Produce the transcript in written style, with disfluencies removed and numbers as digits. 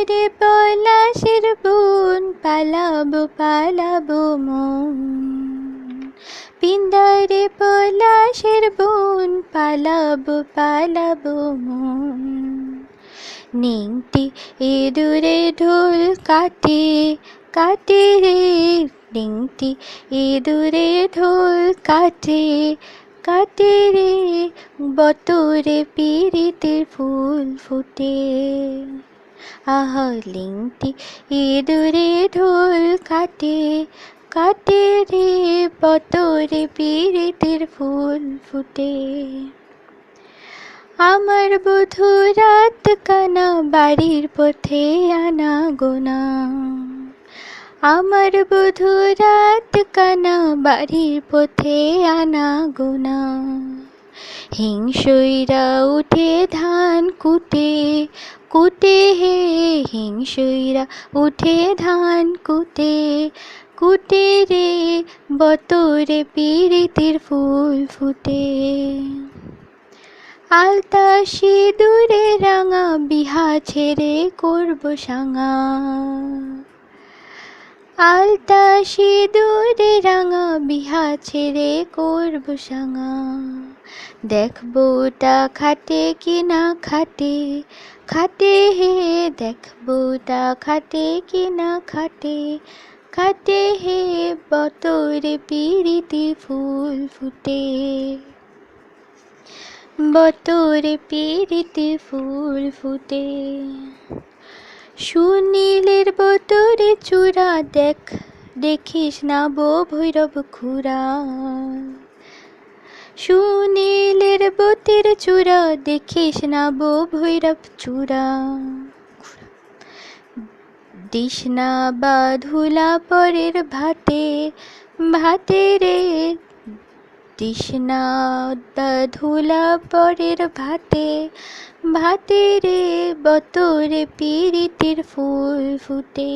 রে পলাশের বন, পালাবো পালাবো মন। পিন্দারে পলাশের বন, পালাবো পালাবো মন। নিংটি ইঁদুরে ঢোল কাটে কাটে রে, নিংটি ইঁদুরে ঢোল কাটে কাটে রে, বতরে পিরিতের ফুল ফুটে। আহা লিংটি ইঁদুরে ঢোল কাটে কাটে রে, বতরে পিরিতের ফুল ফুটে। আমার বধূ রাত কানা, বাড়ির পথে আনা গোনা। আমার বধূ রাত কানা, বাড়ির পথে আনা গোনা। হিংসুইরা উঠে ধান কুটে কুটে হে, হিংসুইরা উঠে ধান কুটে কুটে রে, বতরে পিরিতের ফুল ফুটে। আলতা সিঁদুরে রাঙা, বিহা ছেড়ে করব সাঙা। আলতা সিঁদুরে রাঙা, বিহা ছেড়ে করব সাঙা। দেখবোটা খাটে কিনা খাটে খাটে হে, দেখবোটা খাটে কিনা খাটে খাটে হে, বতরে পিরিতি ফুল ফুটে। বতরে পিরিতি ফুল ফুটে। সুনীলের বতরে চূড়া, দেখিস না বো ভৈরব খুড়া। সুনীলের বতের চূড়া, দেখিস না বো ভৈরব চূড়া। দিস না বা ধুলা পরের ভাতে ভাতে রে, দিস না বা ধুলা পরের ভাতে ভাতে রে, বতরে পিরিতির ফুল ফুটে।